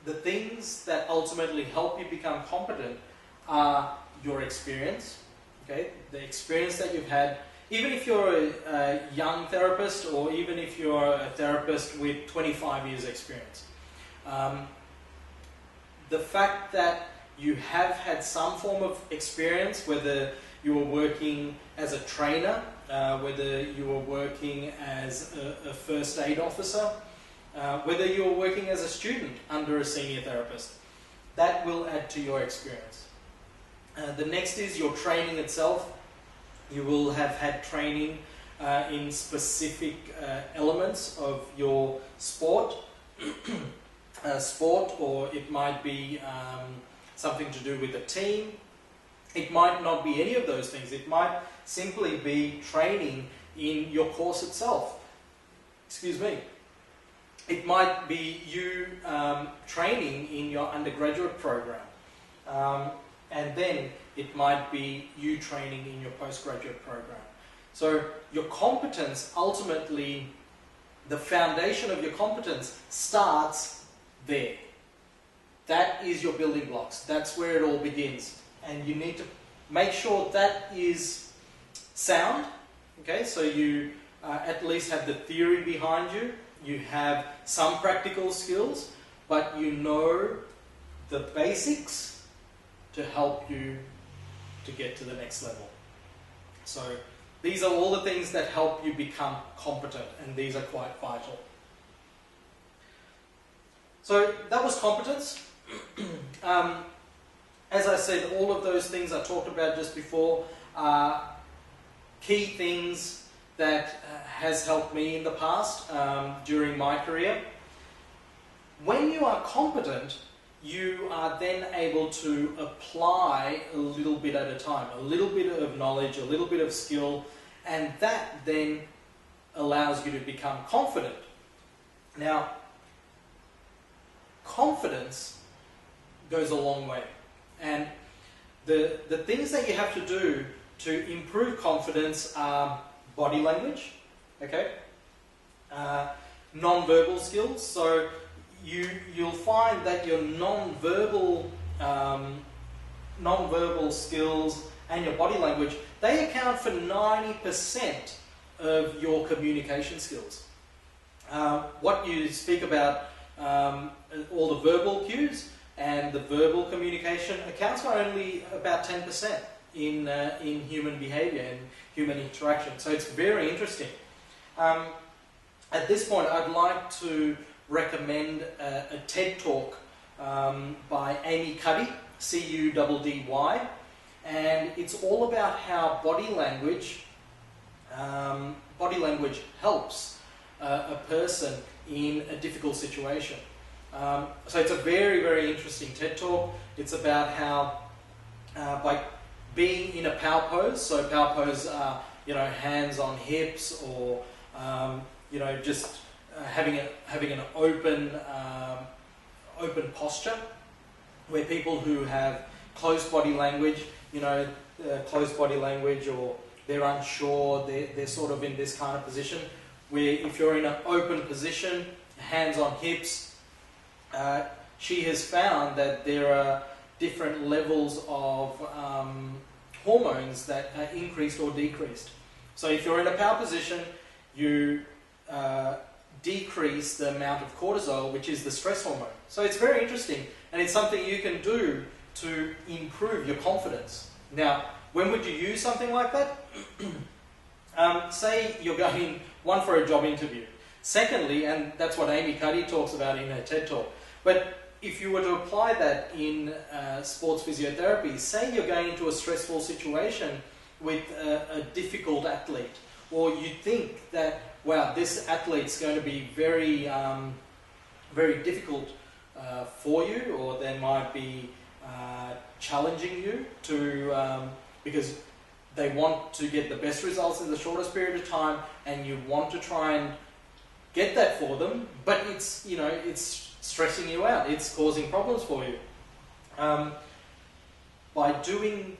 the things that ultimately help you become competent are your experience, okay? The experience that you've had, even if you're a young therapist or even if you're a therapist with 25 years experience. The fact that you have had some form of experience, whether you were working as a trainer, whether you were working as a first aid officer, whether you were working as a student under a senior therapist, that will add to your experience. The next is your training itself. You will have had training in specific elements of your sport, or it might be something to do with a team. It might not be any of those things. It might simply be training in your course itself. Excuse me. It might be you training in your undergraduate program. And then it might be you training in your postgraduate program. So your competence, ultimately, the foundation of your competence starts there. That is your building blocks. That's where it all begins. And you need to make sure that is sound. Okay, so you at least have the theory behind you. You have some practical skills, but you know the basics to help you to get to the next level. So these are all the things that help you become competent, and these are quite vital. So that was competence. As I said, all of those things I talked about just before are key things that has helped me in the past during my career. When you are competent, you are then able to apply a little bit at a time, a little bit of knowledge, a little bit of skill, and that then allows you to become confident. Now, confidence goes a long way, and the things that you have to do to improve confidence are body language, okay, non-verbal skills. So you'll find that your non-verbal skills and your body language, they account for 90% of your communication skills. What you speak about, all the verbal cues and the verbal communication accounts for only about 10% in human behavior and human interaction. So it's very interesting. At this point, I'd like to recommend a TED Talk by Amy Cuddy, C-U-D-D-Y, and it's all about how body language helps a person in a difficult situation. So it's a very, very interesting TED Talk. It's about how by being in a power pose, so power pose are, hands on hips, or just having an open posture, where people who have closed body language, or they're unsure, they're sort of in this kind of position, where if you're in an open position, hands on hips, she has found that there are different levels of hormones that are increased or decreased. So if you're in a power position, you decrease the amount of cortisol, which is the stress hormone. So it's very interesting, and it's something you can do to improve your confidence. Now, when would you use something like that? Say you're going, one, for a job interview. Secondly, and that's what Amy Cuddy talks about in her TED Talk, but if you were to apply that in sports physiotherapy, say you're going into a stressful situation with a difficult athlete, or you think that, wow, this athlete's going to be very, very difficult for you, or they might be challenging you to, because they want to get the best results in the shortest period of time, and you want to try and get that for them, but it's, it's stressing you out, it's causing problems for you. By doing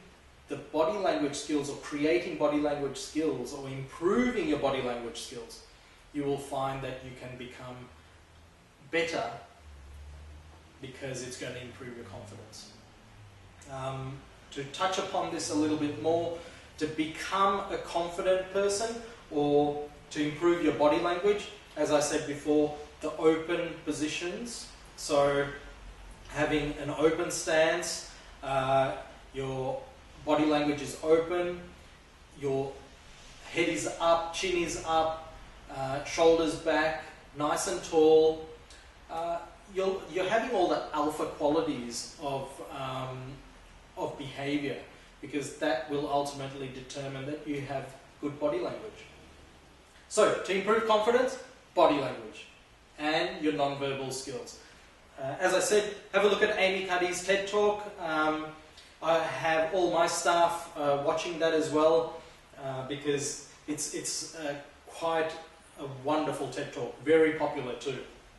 the body language skills, or creating body language skills, or improving your body language skills, you will find that you can become better because it's going to improve your confidence. To touch upon this a little bit more, to become a confident person or to improve your body language, as I said before, the open positions. So having an open stance, your body language is open, your head is up, chin is up, shoulders back, nice and tall. You're having all the alpha qualities of behavior, because that will ultimately determine that you have good body language. So, to improve confidence, body language and your non-verbal skills. As I said, have a look at Amy Cuddy's TED Talk. I have all my staff watching that as well, because it's quite a wonderful TED Talk, very popular too.